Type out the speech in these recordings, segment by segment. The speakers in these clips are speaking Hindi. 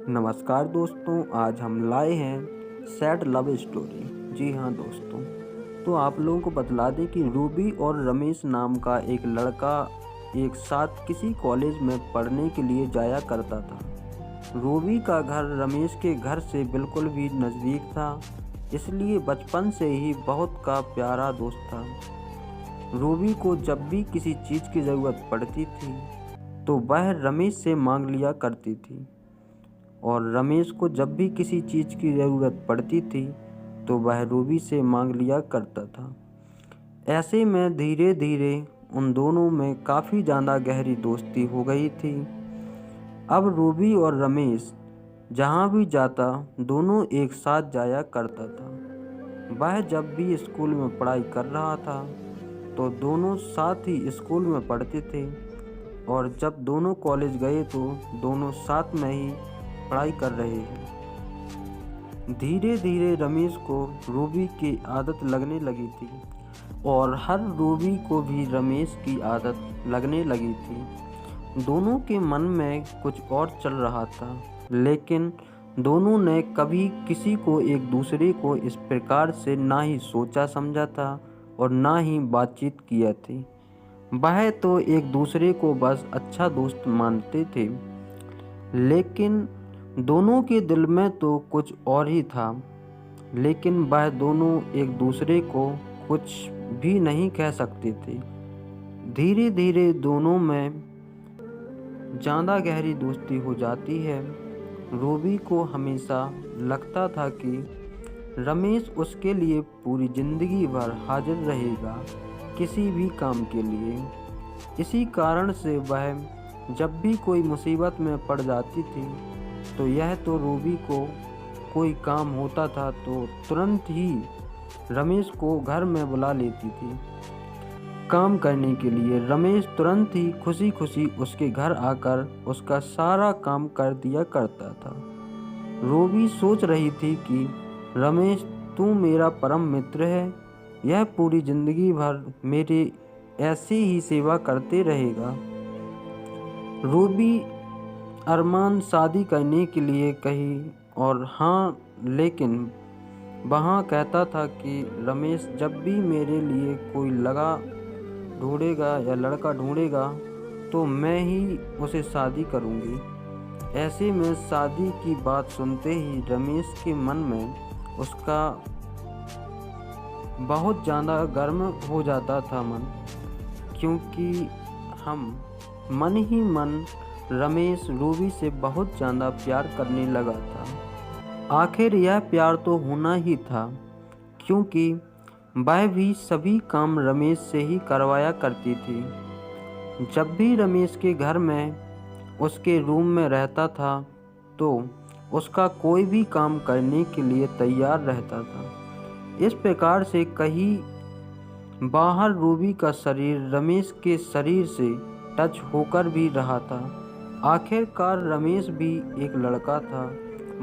नमस्कार दोस्तों, आज हम लाए हैं सैड लव स्टोरी। जी हाँ दोस्तों, तो आप लोगों को बतला दें कि रूबी और रमेश नाम का एक लड़का एक साथ किसी कॉलेज में पढ़ने के लिए जाया करता था। रूबी का घर रमेश के घर से बिल्कुल भी नज़दीक था, इसलिए बचपन से ही बहुत का प्यारा दोस्त था। रूबी को जब भी किसी चीज़ की ज़रूरत पड़ती थी तो वह रमेश से मांग लिया करती थी, और रमेश को जब भी किसी चीज़ की ज़रूरत पड़ती थी तो वह रूबी से मांग लिया करता था। ऐसे में धीरे धीरे उन दोनों में काफ़ी ज़्यादा गहरी दोस्ती हो गई थी। अब रूबी और रमेश जहाँ भी जाता दोनों एक साथ जाया करता था। वह जब भी स्कूल में पढ़ाई कर रहा था तो दोनों साथ ही स्कूल में पढ़ते थे, और जब दोनों कॉलेज गए तो दोनों साथ में ही पढ़ाई कर रहे हैं। धीरे धीरे रमेश को रूबी की आदत लगने लगी थी, और हर रूबी को भी रमेश की आदत लगने लगी थी। दोनों के मन में कुछ और चल रहा था, लेकिन दोनों ने कभी किसी को एक दूसरे को इस प्रकार से ना ही सोचा समझा था और ना ही बातचीत किया थी। वह तो एक दूसरे को बस अच्छा दोस्त मानते थे, लेकिन दोनों के दिल में तो कुछ और ही था। लेकिन वह दोनों एक दूसरे को कुछ भी नहीं कह सकते थे। धीरे धीरे दोनों में ज़्यादा गहरी दोस्ती हो जाती है। रूबी को हमेशा लगता था कि रमेश उसके लिए पूरी ज़िंदगी भर हाजिर रहेगा, किसी भी काम के लिए। इसी कारण से वह जब भी कोई मुसीबत में पड़ जाती थी तो यह तो रूबी को कोई काम होता था तो तुरंत ही रमेश को घर में बुला लेती थी काम करने के लिए। रमेश तुरंत ही खुशी खुशी उसके घर आकर उसका सारा काम कर दिया करता था। रूबी सोच रही थी कि रमेश, तू मेरा परम मित्र है, यह पूरी ज़िंदगी भर मेरी ऐसी ही सेवा करते रहेगा। रूबी अरमान शादी करने के लिए कही, और हाँ, लेकिन वहाँ कहता था कि रमेश जब भी मेरे लिए कोई लड़का ढूंढेगा तो मैं ही उसे शादी करूँगी। ऐसे में शादी की बात सुनते ही रमेश के मन में उसका बहुत ज़्यादा गर्म हो जाता था मन, क्योंकि हम मन ही मन रमेश रूबी से बहुत ज़्यादा प्यार करने लगा था। आखिर यह प्यार तो होना ही था, क्योंकि वह भी सभी काम रमेश से ही करवाया करती थी। जब भी रमेश के घर में उसके रूम में रहता था तो उसका कोई भी काम करने के लिए तैयार रहता था। इस प्रकार से कहीं बाहर रूबी का शरीर रमेश के शरीर से टच होकर भी रहा था। आखिरकार रमेश भी एक लड़का था,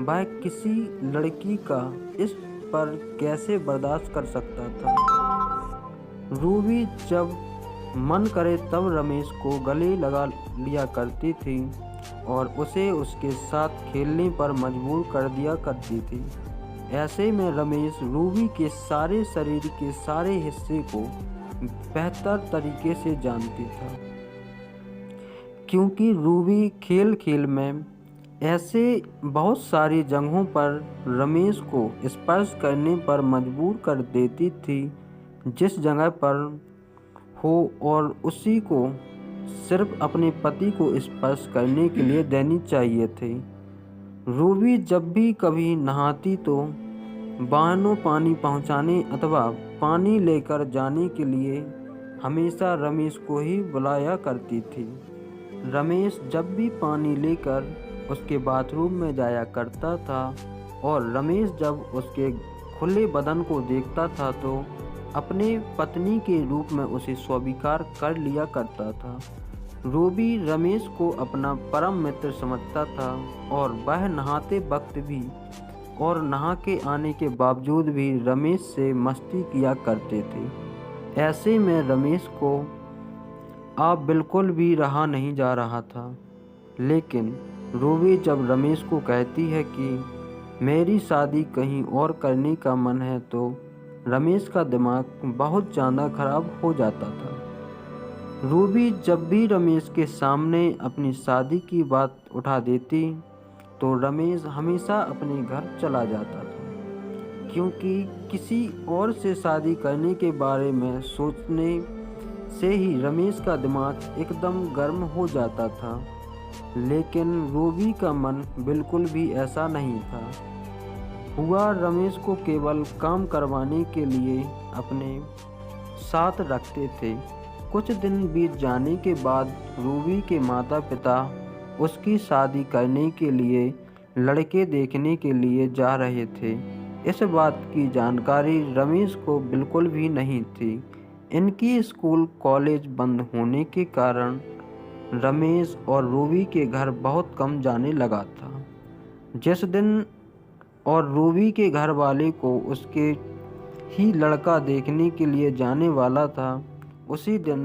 वह किसी लड़की का इस पर कैसे बर्दाश्त कर सकता था। रूबी जब मन करे तब रमेश को गले लगा लिया करती थी और उसे उसके साथ खेलने पर मजबूर कर दिया करती थी। ऐसे में रमेश रूबी के सारे शरीर के सारे हिस्से को बेहतर तरीके से जानती था, क्योंकि रूबी खेल खेल में ऐसे बहुत सारी जगहों पर रमेश को स्पर्श करने पर मजबूर कर देती थी जिस जगह पर हो, और उसी को सिर्फ अपने पति को स्पर्श करने के लिए देनी चाहिए थी। रूबी जब भी कभी नहाती तो वाहनों पानी पहुंचाने अथवा पानी लेकर जाने के लिए हमेशा रमेश को ही बुलाया करती थी। रमेश जब भी पानी लेकर उसके बाथरूम में जाया करता था और रमेश जब उसके खुले बदन को देखता था तो अपने पत्नी के रूप में उसे स्वीकार कर लिया करता था। रूबी रमेश को अपना परम मित्र समझता था, और वह नहाते वक्त भी और नहा के आने के बावजूद भी रमेश से मस्ती किया करते थे। ऐसे में रमेश को अब बिल्कुल भी रहा नहीं जा रहा था, लेकिन रूबी जब रमेश को कहती है कि मेरी शादी कहीं और करने का मन है तो रमेश का दिमाग बहुत ज़्यादा खराब हो जाता था। रूबी जब भी रमेश के सामने अपनी शादी की बात उठा देती तो रमेश हमेशा अपने घर चला जाता था, क्योंकि किसी और से शादी करने के बारे में सोचने से ही रमेश का दिमाग एकदम गर्म हो जाता था। लेकिन रूबी का मन बिल्कुल भी ऐसा नहीं था। हुआ रमेश को केवल काम करवाने के लिए अपने साथ रखते थे। कुछ दिन बीत जाने के बाद रूबी के माता पिता उसकी शादी करने के लिए लड़के देखने के लिए जा रहे थे। इस बात की जानकारी रमेश को बिल्कुल भी नहीं थी। इनकी स्कूल कॉलेज बंद होने के कारण रमेश और रूबी के घर बहुत कम जाने लगा था। जिस दिन और रूबी के घर वाले को उसके ही लड़का देखने के लिए जाने वाला था, उसी दिन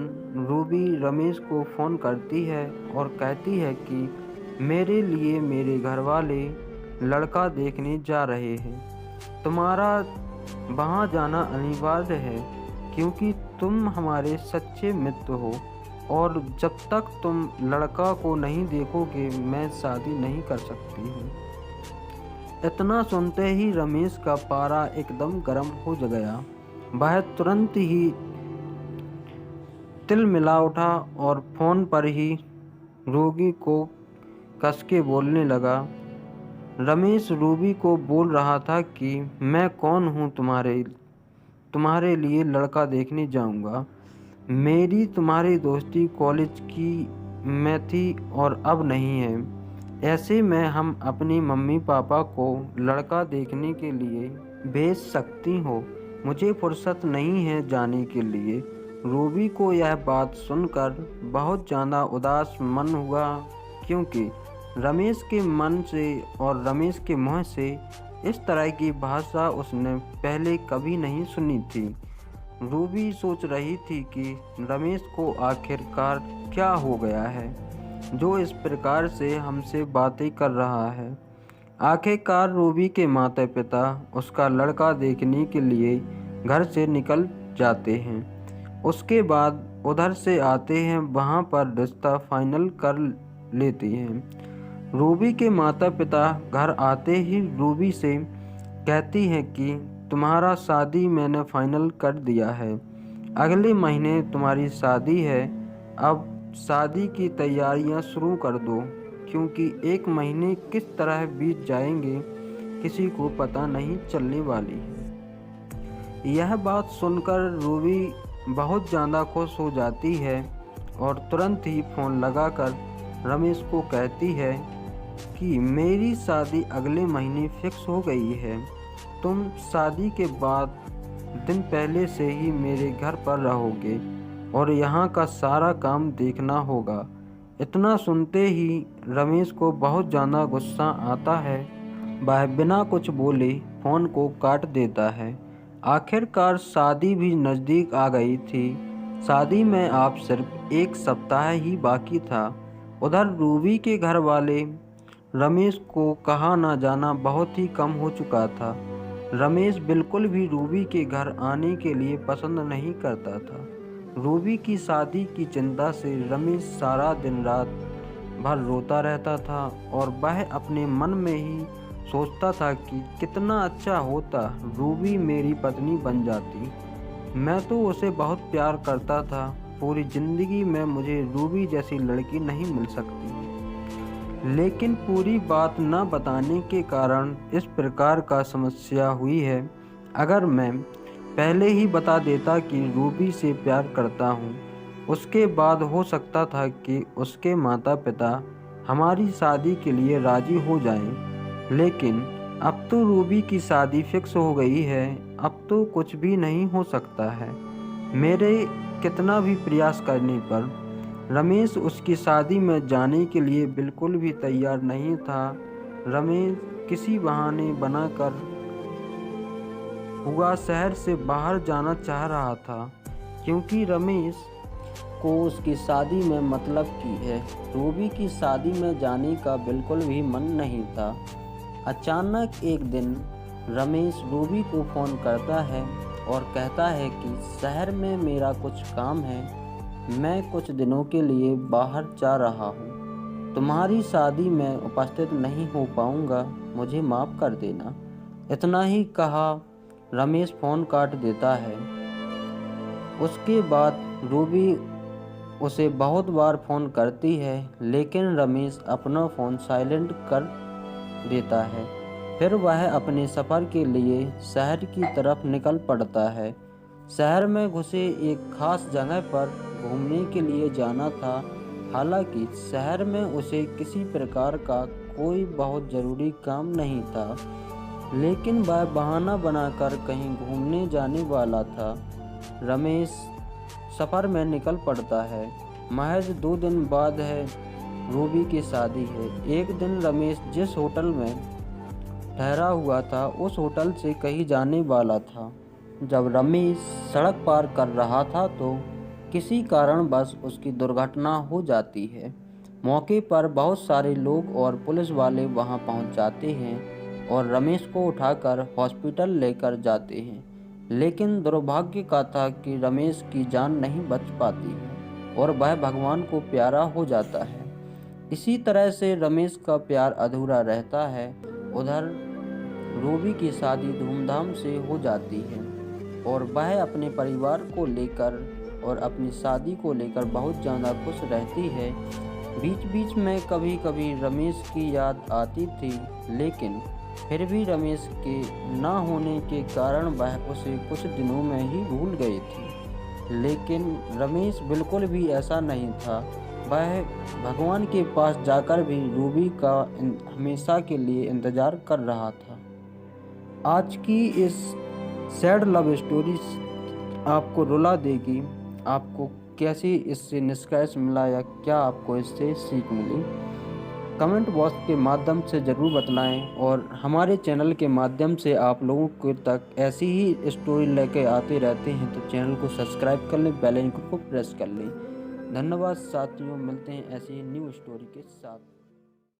रूबी रमेश को फ़ोन करती है और कहती है कि मेरे लिए मेरे घर वाले लड़का देखने जा रहे हैं। तुम्हारा वहाँ जाना अनिवार्य है, क्योंकि तुम हमारे सच्चे मित्र हो और जब तक तुम लड़का को नहीं देखोगे मैं शादी नहीं कर सकती हूँ। इतना सुनते ही रमेश का पारा एकदम गर्म हो गया। वह तुरंत ही तिल मिला उठा और फ़ोन पर ही रूबी को कस के बोलने लगा। रमेश रूबी को बोल रहा था कि मैं कौन हूँ तुम्हारे लिए लड़का देखने जाऊँगा। मेरी तुम्हारी दोस्ती कॉलेज की में थी और अब नहीं है। ऐसे में हम अपनी मम्मी पापा को लड़का देखने के लिए भेज सकती हो। मुझे फुर्सत नहीं है जाने के लिए। रूबी को यह बात सुनकर बहुत ज़्यादा उदास मन हुआ, क्योंकि रमेश के मन से और रमेश के मुँह से इस तरह की भाषा उसने पहले कभी नहीं सुनी थी। रूबी सोच रही थी कि रमेश को आखिरकार क्या हो गया है जो इस प्रकार से हमसे बातें कर रहा है। आखिरकार रूबी के माता पिता उसका लड़का देखने के लिए घर से निकल जाते हैं। उसके बाद उधर से आते हैं, वहाँ पर रिश्ता फाइनल कर लेते हैं। रूबी के माता पिता घर आते ही रूबी से कहती हैं कि तुम्हारा शादी मैंने फाइनल कर दिया है। अगले महीने तुम्हारी शादी है। अब शादी की तैयारियां शुरू कर दो, क्योंकि 1 महीने किस तरह बीत जाएंगे किसी को पता नहीं चलने वाली है। यह बात सुनकर रूबी बहुत ज़्यादा खुश हो जाती है और तुरंत ही फ़ोन लगाकर रमेश को कहती है कि मेरी शादी अगले महीने फिक्स हो गई है। तुम शादी के बाद दिन पहले से ही मेरे घर पर रहोगे और यहाँ का सारा काम देखना होगा। इतना सुनते ही रमेश को बहुत ज़्यादा गुस्सा आता है। वह बिना कुछ बोले फ़ोन को काट देता है। आखिरकार शादी भी नज़दीक आ गई थी। शादी में आप सिर्फ 1 सप्ताह ही बाकी था। उधर रूबी के घर वाले रमेश को कहा ना जाना बहुत ही कम हो चुका था। रमेश बिल्कुल भी रूबी के घर आने के लिए पसंद नहीं करता था। रूबी की शादी की चिंता से रमेश सारा दिन रात भर रोता रहता था और वह अपने मन में ही सोचता था कि कितना अच्छा होता रूबी मेरी पत्नी बन जाती। मैं तो उसे बहुत प्यार करता था। पूरी ज़िंदगी में मुझे रूबी जैसी लड़की नहीं मिल सकती। लेकिन पूरी बात न बताने के कारण इस प्रकार का समस्या हुई है। अगर मैं पहले ही बता देता कि रूबी से प्यार करता हूँ, उसके बाद हो सकता था कि उसके माता पिता हमारी शादी के लिए राज़ी हो जाएं। लेकिन अब तो रूबी की शादी फिक्स हो गई है। अब तो कुछ भी नहीं हो सकता है। मेरे कितना भी प्रयास करने पर रमेश उसकी शादी में जाने के लिए बिल्कुल भी तैयार नहीं था। रमेश किसी बहाने बनाकर हुआ शहर से बाहर जाना चाह रहा था, क्योंकि रमेश को उसकी शादी में मतलब की है। रूबी की शादी में जाने का बिल्कुल भी मन नहीं था। अचानक एक दिन रमेश रूबी को फ़ोन करता है और कहता है कि शहर में मेरा कुछ काम है, मैं कुछ दिनों के लिए बाहर जा रहा हूँ, तुम्हारी शादी में उपस्थित नहीं हो पाऊँगा, मुझे माफ़ कर देना। इतना ही कहा रमेश फ़ोन काट देता है। उसके बाद रूबी उसे बहुत बार फ़ोन करती है, लेकिन रमेश अपना फ़ोन साइलेंट कर देता है। फिर वह अपने सफ़र के लिए शहर की तरफ निकल पड़ता है। शहर में घुसे एक खास जगह पर घूमने के लिए जाना था। हालांकि शहर में उसे किसी प्रकार का कोई बहुत ज़रूरी काम नहीं था, लेकिन वह बहाना बनाकर कहीं घूमने जाने वाला था। रमेश सफ़र में निकल पड़ता है। महज 2 दिन बाद है रूबी की शादी है। एक दिन रमेश जिस होटल में ठहरा हुआ था उस होटल से कहीं जाने वाला था। जब रमेश सड़क पार कर रहा था तो किसी कारणवश उसकी दुर्घटना हो जाती है। मौके पर बहुत सारे लोग और पुलिस वाले वहां पहुंच जाते हैं और रमेश को उठाकर हॉस्पिटल लेकर जाते हैं, लेकिन दुर्भाग्य का था कि रमेश की जान नहीं बच पाती है और वह भगवान को प्यारा हो जाता है। इसी तरह से रमेश का प्यार अधूरा रहता है। उधर रूबी की शादी धूमधाम से हो जाती है और वह अपने परिवार को लेकर और अपनी शादी को लेकर बहुत ज़्यादा खुश रहती है। बीच बीच में कभी कभी रमेश की याद आती थी, लेकिन फिर भी रमेश के ना होने के कारण वह उसे कुछ दिनों में ही भूल गई थी। लेकिन रमेश बिल्कुल भी ऐसा नहीं था। वह भगवान के पास जाकर भी रूबी का हमेशा के लिए इंतज़ार कर रहा था। आज की इस सैड लव स्टोरी आपको रुला देगी। आपको कैसी इससे निष्कर्ष मिला या क्या आपको इससे सीख मिली, कमेंट बॉक्स के माध्यम से ज़रूर बतलाएं। और हमारे चैनल के माध्यम से आप लोगों के तक ऐसी ही स्टोरी लेके आते रहते हैं, तो चैनल को सब्सक्राइब कर लें, बेल आइकन को प्रेस कर लें। धन्यवाद साथियों, मिलते हैं ऐसी ही न्यू स्टोरी के साथ।